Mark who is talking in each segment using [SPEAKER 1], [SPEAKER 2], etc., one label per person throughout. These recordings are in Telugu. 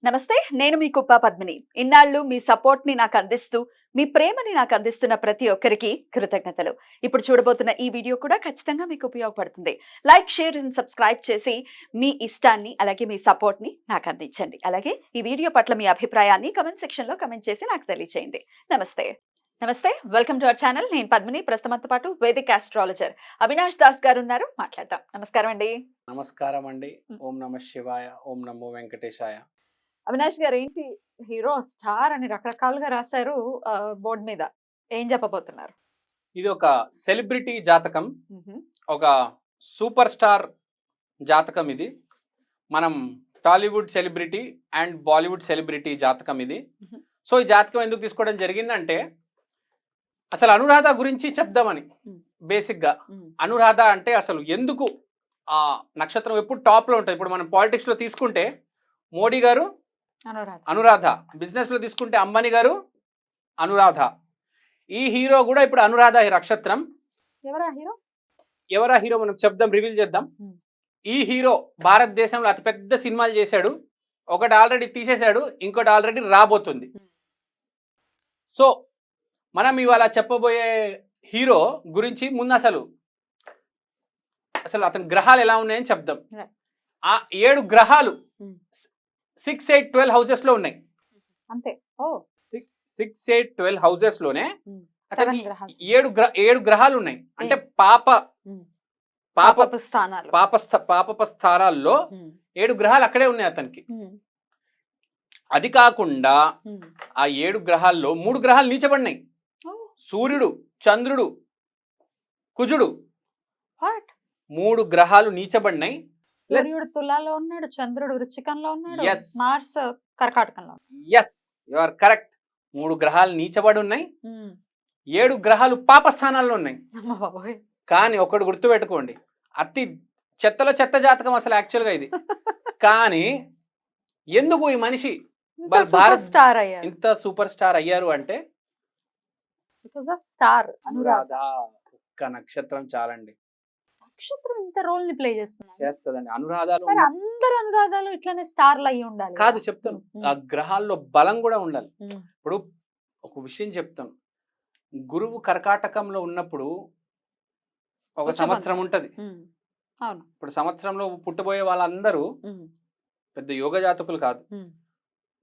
[SPEAKER 1] నమస్తే, నేను మీ కుప్ప పద్మిని. ఇన్నాళ్ళు మీ సపోర్ట్‌ని నాకందిస్తూ, మీ ప్రేమని నాకందిస్తున్న ప్రతి ఒక్కరికి కృతజ్ఞతలు. ఇప్పుడు చూడబోతున్న ఈ వీడియో కూడా ఖచ్చితంగా మీకు ఉపయోగపడుతుంది. లైక్, షేర్ అండ్ సబ్స్క్రైబ్ చేసి మీ ఇష్టాన్ని అలాగే మీ సపోర్ట్‌ని నాకందించండి. అలాగే ఈ వీడియో పట్ల మీ అభిప్రాయాన్ని కామెంట్ సెక్షన్‌లో కామెంట్ చేసి నాకు తెలియజేయండి. నమస్తే. నమస్తే. Welcome to our channel. నేను పద్మిని. ప్రస్తుతంతో పాటు వేదిక్ ఆస్ట్రాలజర్ అవినాష్ దాస్ గారు ఉన్నారు. మాట్లాడదాం. నమస్కారం అండి.
[SPEAKER 2] నమస్కారం అండి. ఓం నమ శివాయ, ఓం నమో వెంకటేశాయ.
[SPEAKER 1] అవినాష్ గారు ఏంటి హీరో, స్టార్ అని రకరకాలుగా రాశారు బోర్డు మీద. ఏం చెప్పబోతున్నారు?
[SPEAKER 2] ఇది ఒక సెలబ్రిటీ జాతకం,
[SPEAKER 1] మ్హూ.
[SPEAKER 2] ఒక సూపర్ స్టార్ జాతకం ఇది. మనం Tollywood celebrity and Bollywood celebrity జాతకం ఇది.
[SPEAKER 1] మ్హూ.
[SPEAKER 2] సో ఈ జాతకం ఎందుకు తీసుకోవడం జరిగిందంటే అసలు అనురాధ గురించి చెప్దామని. బేసిక్గా అనురాధ అంటే అసలు ఎందుకు ఆ నక్షత్రం ఎప్పుడు టాప్లో ఉంటుంది. ఇప్పుడు మనం పాలిటిక్స్లో తీసుకుంటే మోడీ గారు అనురాధ, బిజినెస్లో తీసుకుంటే అంబానీ గారు అనురాధ. ఈ హీరో కూడా ఇప్పుడు అనురాధ నక్షత్రం. ఎవరా హీరో మనం చెప్దాం, రివీల్ చేద్దాం. ఈ హీరో భారతదేశంలో అతిపెద్ద సినిమాలు చేశాడు. ఒకటి ఆల్రెడీ తీసేశాడు, ఇంకోటి ఆల్రెడీ రాబోతుంది. సో మనం ఇవాళ చెప్పబోయే హీరో గురించి ముందు అసలు అతని గ్రహాలు ఎలా ఉన్నాయని చెప్దాం. ఆ 7 గ్రహాలు 6, 8, 12 హౌసెస్ లో ఉన్నాయి.
[SPEAKER 1] అంతే.
[SPEAKER 2] 6, 8, 12 హౌసెస్ లోనే అతనికి 7 గ్రహాలు ఉన్నాయి. అంటే పాప స్థానాల్లో 7 గ్రహాలు అక్కడే ఉన్నాయి అతనికి. అది కాకుండా ఆ 7 గ్రహాల్లో 3 గ్రహాలు నీచబడినాయి. సూర్యుడు, చంద్రుడు, కుజుడు, 3 గ్రహాలు నీచబడినాయి.
[SPEAKER 1] సూర్యుడు తులాలో ఉన్నాడు, చంద్రుడు వృశ్చికంలో ఉన్నాడు, మార్స్ కర్కాటకంలో.
[SPEAKER 2] Yes, you are correct. 3 గ్రహాలు నీచబడి ఉన్నాయి, 7 గ్రహాలు పాప స్థానాల్లో ఉన్నాయి. కానీ ఒకటి గుర్తుపెట్టుకోండి, అతి చెత్తలో చెత్త జాతకం అసలు యాక్చువల్గా ఇది. కానీ ఎందుకు ఈ మనిషి ఇంత సూపర్ స్టార్ అయ్యారు అంటే అనురాధ ఒక్క నక్షత్రం చాలండి.
[SPEAKER 1] నక్షత్రం ఇంత రోల్ ని ప్లే
[SPEAKER 2] చేస్తుందండి. అనురాధాలు
[SPEAKER 1] అందరు అనురాధాలు ఇట్లానే స్టార్లు అయ్యి ఉండాలి
[SPEAKER 2] కాదు, చెప్తాను. ఆ గ్రహాల్లో బలం కూడా ఉండాలి. ఇప్పుడు ఒక విషయం చెప్తాను. గురువు కర్కాటకంలో ఉన్నప్పుడు ఒక సంవత్సరం ఉంటది. ఇప్పుడు సంవత్సరంలో పుట్టబోయే వాళ్ళందరూ పెద్ద యోగ జాతకులు కాదు.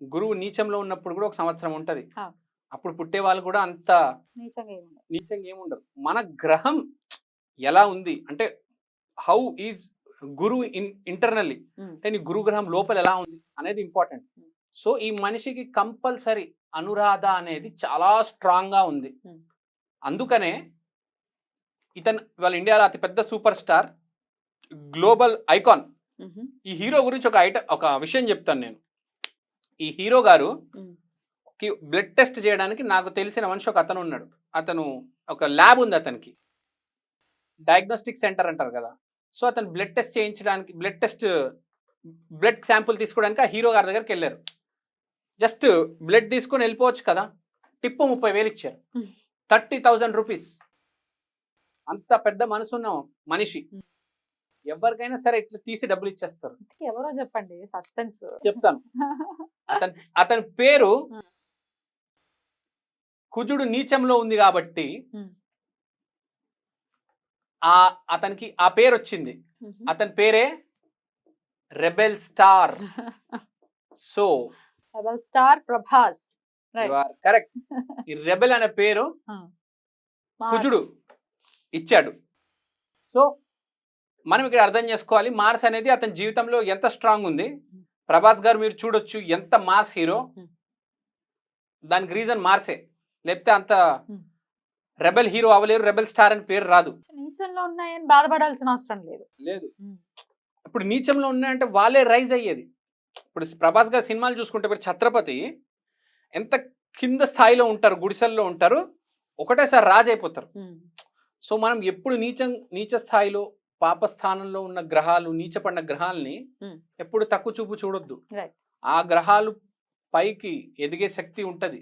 [SPEAKER 2] గురువు నీచంలో ఉన్నప్పుడు కూడా ఒక సంవత్సరం ఉంటది. అప్పుడు పుట్టే వాళ్ళు కూడా అంత నీచంగా ఏముండరు. మన గ్రహం ఎలా ఉంది అంటే హౌ ఈజ్ గురువు ఇంటర్నల్లీ, అంటే నీ గురు గ్రహం లోపల ఎలా ఉంది అనేది ఇంపార్టెంట్. సో ఈ మనిషికి కంపల్సరీ అనురాధ అనేది చాలా స్ట్రాంగ్ గా ఉంది. అందుకనే ఇతను వాళ్ళ ఇండియాలో అతిపెద్ద సూపర్ స్టార్, గ్లోబల్ ఐకాన్. ఈ హీరో గురించి ఒక విషయం చెప్తాను నేను. ఈ హీరో గారు బ్లడ్ టెస్ట్ చేయడానికి నాకు తెలిసిన మనిషి ఒక అతను ఉన్నాడు. అతను ఒక ల్యాబ్ ఉంది అతనికి, డయాగ్నోస్టిక్ సెంటర్ అంటారు కదా. సో అతను బ్లడ్ టెస్ట్ చేయించడానికి, బ్లడ్ శాంపుల్ తీసుకోవడానికి ఆ హీరో గారి దగ్గరికి వెళ్ళారు. జస్ట్ బ్లడ్ తీసుకొని వెళ్ళిపోవచ్చు కదా, టిప్పు 30,000 ఇచ్చారు. 30,000 రూపీస్. అంత పెద్ద మనసున్న మనిషి. ఎవరికైనా సరే ఇట్లా తీసి డబ్బులు ఇచ్చేస్తారు.
[SPEAKER 1] ఎవరో చెప్పండి, సస్పెన్స్
[SPEAKER 2] చెప్తాను. అతని పేరు కుజుడు నీచంలో ఉంది కాబట్టి అతనికి ఆ పేరు వచ్చింది. అతని పేరే rebel star. So
[SPEAKER 1] rebel star Prabhas.
[SPEAKER 2] Correct. ఈ రెబెల్ అనే పేరు కుజుడు ఇచ్చాడు. సో మనం ఇక్కడ అర్థం చేసుకోవాలి, మార్స్ అనేది అతని జీవితంలో ఎంత స్ట్రాంగ్ ఉంది. ప్రభాస్ గారు మీరు చూడొచ్చు, ఎంత మాస్ హీరో. దానికి రీజన్ మార్సే, లేకపోతే అంత రెబెల్ హీరో అవ్వలేరు, రెబెల్ స్టార్ అని పేరు రాదు.
[SPEAKER 1] నీచంలో ఉన్నాయని బాధపడాల్సిన అవసరం లేదు.
[SPEAKER 2] ఇప్పుడు నీచంలో ఉన్నాయంటే వాళ్ళే రైజ్ అయ్యేది. ఇప్పుడు ప్రభాస్ గారి సినిమాలు చూసుకుంటే ఇప్పుడు ఛత్రపతి ఎంత కింద స్థాయిలో ఉంటారు, గుడిసెల్లో ఉంటారు, ఒకటేసారి రాజు అయిపోతారు. సో మనం ఎప్పుడు నీచ స్థాయిలో పాపస్థానంలో ఉన్న గ్రహాలు, నీచపడిన గ్రహాలని ఎప్పుడు తక్కువ చూపు చూడొద్దు. ఆ గ్రహాలు పైకి ఎదిగే శక్తి ఉంటది.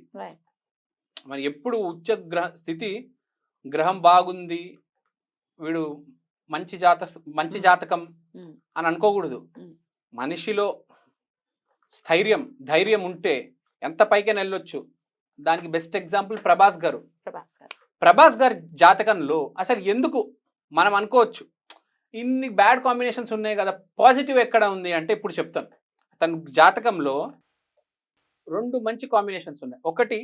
[SPEAKER 2] మరి ఎప్పుడు ఉచ్చ స్థితి, గ్రహం బాగుంది, వీడు మంచి జాతకం అని అనుకోకూడదు. మనిషిలో ధైర్యం ఉంటే ఎంత పైకైనా వెళ్ళొచ్చు. దానికి బెస్ట్ ఎగ్జాంపుల్ ప్రభాస్ గారు. ప్రభాస్ గారి జాతకంలో అసలు ఎందుకు మనం అనుకోవచ్చు ఇన్ని బ్యాడ్ కాంబినేషన్స్ ఉన్నాయి కదా, పాజిటివ్ ఎక్కడ ఉంది అంటే ఇప్పుడు చెప్తాను. తన జాతకంలో 2 మంచి కాంబినేషన్స్ ఉన్నాయి. ఒకటి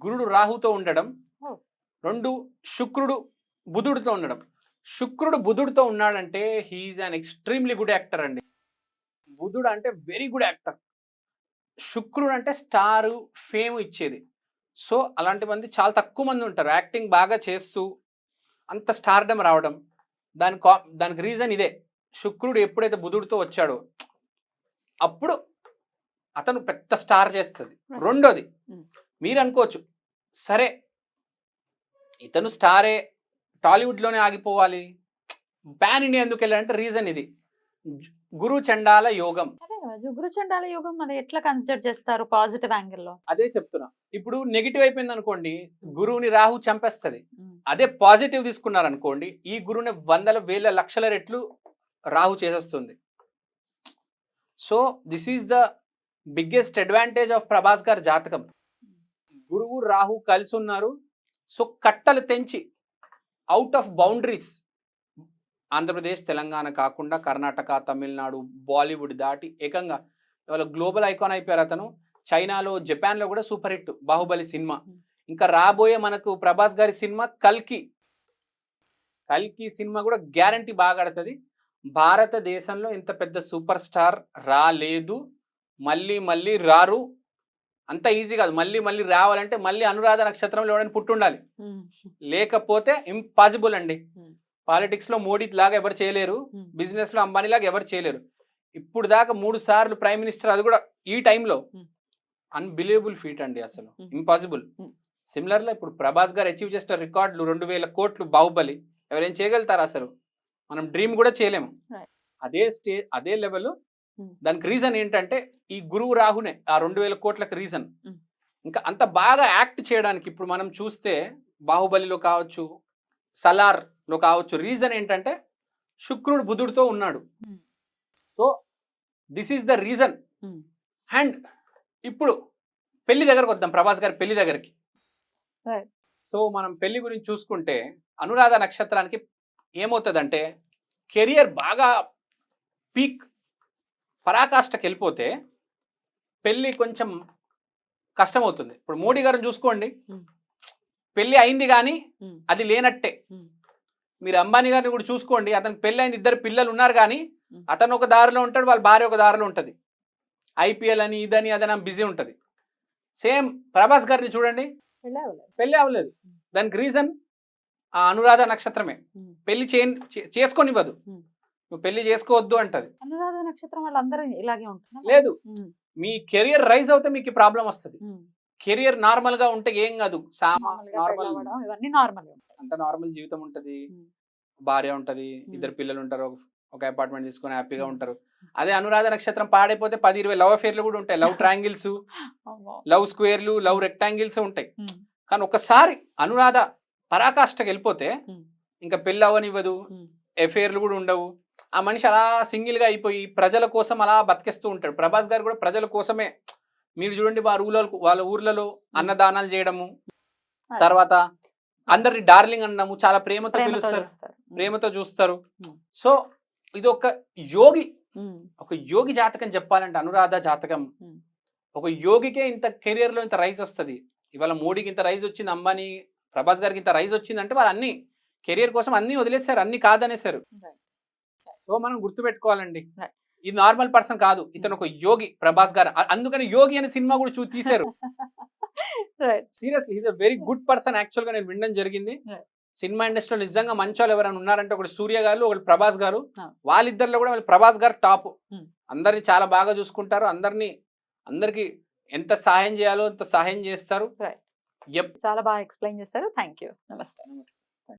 [SPEAKER 2] గురుడు రాహుతో ఉండడం, 2 శుక్రుడు బుధుడితో ఉండడం. శుక్రుడు బుధుడితో ఉన్నాడంటే he is an extremely good actor అండి. బుధుడు అంటే వెరీ గుడ్ యాక్టర్, శుక్రుడు అంటే స్టార్ ఫేమ్ ఇచ్చేది. సో అలాంటి మంది చాలా తక్కువ మంది ఉంటారు యాక్టింగ్ బాగా చేస్తూ అంత స్టార్డమ్ రావడం. దానికి రీజన్ ఇదే. శుక్రుడు ఎప్పుడైతే బుధుడితో వచ్చాడో అప్పుడు అతను పెద్ద స్టార్ చేస్తుంది. రెండోది మీరు అనుకోవచ్చు, సరే ఇతను స్టారే, టాలీవుడ్లోనే ఆగిపోవాలి, పాన్ ఇండియా ఎందుకు వెళ్ళాలంటే రీజన్ ఇది, గురు చండాల యోగం.
[SPEAKER 1] గురు చండాల యోగం మరి ఎట్లా కన్సిడర్ చేస్తారు పాజిటివ్ యాంగిల్లో?
[SPEAKER 2] అదే చెప్తున్నా. ఇప్పుడు నెగిటివ్ అయిపోయింది అనుకోండి, గురువుని రాహు చంపేస్తుంది. అదే పాజిటివ్ తీసుకున్నారు అనుకోండి, ఈ గురువుని 100,000 లక్షల రెట్లు రాహు చేసేస్తుంది. So this is the biggest advantage of Prabhas గారి జాతకం. గురువు రాహు కలిసి ఉన్నారు. సో కట్టలు తెంచి out of boundaries, Andhra Pradesh Telangana కాకుండా కర్ణాటక, తమిళనాడు, బాలీవుడ్ దాటి ఏకంగా ఇవాళ గ్లోబల్ ఐకాన్ అయిపోయారు అతను. చైనాలో, జపాన్లో కూడా సూపర్ హిట్ బాహుబలి సినిమా. ఇంకా రాబోయే మనకు ప్రభాస్ గారి సినిమా కల్కి సినిమా కూడా గ్యారంటీ బాగా ఆడుతుంది. భారతదేశంలో ఇంత పెద్ద సూపర్ స్టార్ రాలేదు, మళ్ళీ రారు. అంత ఈజీ కాదు. మళ్ళీ రావాలంటే మళ్ళీ అనురాధ నక్షత్రంలో ఎవరైనా పుట్టుండాలి, లేకపోతే ఇంపాసిబుల్ అండి. పాలిటిక్స్ లో మోడీ లాగా ఎవరు చేయలేరు, బిజినెస్ లో అంబానీ లాగా ఎవరు చేయలేరు. ఇప్పుడు దాకా 3 సార్లు ప్రైమ్ మినిస్టర్, అది కూడా ఈ టైంలో. అన్బిలీవబుల్ ఫీట్ అండి, అసలు ఇంపాసిబుల్. సిమిలర్గా ఇప్పుడు ప్రభాస్ గారు అచీవ్ చేసిన రికార్డులు 2,000 కోట్లు బాహుబలి, ఎవరేం చేయగలుగుతారు అసలు? మనం డ్రీమ్ కూడా చేయలేము. అదే లెవెల్. దానికి రీజన్ ఏంటంటే ఈ గురువు రాహునే ఆ 2,000 కోట్లకు రీజన్. ఇంకా అంత బాగా యాక్ట్ చేయడానికి ఇప్పుడు మనం చూస్తే బాహుబలిలో కావచ్చు, సలార్లో కావచ్చు, రీజన్ ఏంటంటే శుక్రుడు బుధుడితో ఉన్నాడు. So this is the reason. And ఇప్పుడు పెళ్లి దగ్గరకు వద్దాం, ప్రభాస్ గారి పెళ్లి దగ్గరికి. సో మనం పెళ్లి గురించి చూసుకుంటే అనురాధ నక్షత్రానికి ఏమవుతుందంటే కెరియర్ బాగా పీక్ పరాకాష్ఠకి వెళ్ళిపోతే పెళ్ళి కొంచెం కష్టమవుతుంది. ఇప్పుడు మోడీ గారిని చూసుకోండి, పెళ్ళి అయింది కానీ అది లేనట్టే. మీరు అంబానీ గారిని కూడా చూసుకోండి, అతనికి పెళ్ళి అయింది, 2 పిల్లలు ఉన్నారు కానీ అతను ఒక దారిలో ఉంటాడు, వాళ్ళ భార్య ఒక దారిలో ఉంటుంది. ఐపీఎల్ అని ఇదని అదని బిజీ ఉంటుంది. సేమ్ ప్రభాస్ గారిని చూడండి, పెళ్ళి అవ్వలేదు. దానికి రీజన్ ఆ అనురాధ నక్షత్రమే. పెళ్లి చేసుకోనివ్వదు, నువ్వు పెళ్లి చేసుకోవద్దు అంటది.
[SPEAKER 1] అనురాధ నక్షత్రం వాళ్ళందరూ ఇలాగే ఉంటున్నారు.
[SPEAKER 2] లేదు, మీ కెరియర్ రైజ్ అవుతే మీకు ప్రాబ్లం వస్తుంది. కెరియర్ నార్మల్ గా ఉంటే ఏం కాదు, అంత నార్మల్ జీవితం ఉంటది, భార్య ఉంటది, 2 పిల్లలు ఉంటారు, ఒక అపార్ట్మెంట్ తీసుకొని హ్యాపీగా ఉంటారు. అదే అనురాధ నక్షత్రం పాడైపోతే 10-20 లవ్ అఫేర్లు కూడా ఉంటాయి, లవ్ ట్రయాంగిల్స్, లవ్ స్క్వేర్లు, లవ్ రెక్టాంగిల్స్ ఉంటాయి. కానీ ఒకసారి అనురాధ పరాకాష్ఠకి వెళ్ళిపోతే ఇంకా పెళ్ళి అవ్వనివ్వదు, అఫేర్లు కూడా ఉండవు. ఆ మనిషి అలా సింగిల్ గా అయిపోయి ప్రజల కోసం అలా బతికేస్తూ ఉంటాడు. ప్రభాస్ గారు కూడా ప్రజల కోసమే. మీరు చూడండి, వాళ్ళ ఊర్లలో అన్నదానాలు చేయడము, తర్వాత అందరిని డార్లింగ్ అనడము, చాలా ప్రేమతో పిలుస్తారు, ప్రేమతో చూస్తారు. సో ఇది ఒక యోగి జాతకం చెప్పాలంటే అనురాధ జాతకం. ఒక యోగికే ఇంత కెరియర్ లో ఇంత రైజ్ వస్తుంది. ఇవాళ మోడీకి ఇంత రైజ్ వచ్చింది, అంబానీ, ప్రభాస్ గారికి ఇంత రైజ్ వచ్చిందంటే వాళ్ళు అన్ని కెరియర్ కోసం అన్ని వదిలేశారు, అన్ని కాదనేశారు. సో మనం గుర్తుపెట్టుకోవాలండి, ఇది నార్మల్ పర్సన్ కాదు, ఇతను ఒక యోగి ప్రభాస్ గారు. అందుకని యోగి అనే సినిమా కూడా తీశారు. Seriously is a very good person. Actual గా నేను వినడం జరిగింది. సినిమా ఇండస్ట్రీలో నిజంగా మంచి వాళ్ళు ఎవరైనా ఉన్నారంటే ఒకటి సూర్య గారు, ఒకటి ప్రభాస్ గారు. వాళ్ళిద్దరిలో కూడా ప్రభాస్ గారు టాప్. అందరిని చాలా బాగా చూసుకుంటారు, అందరికి ఎంత సహాయం చేయాలో అంత సహాయం చేస్తారు.
[SPEAKER 1] చాలా బాగా ఎక్స్ప్లెయిన్ చేస్తారు. Thank you. నమస్తే.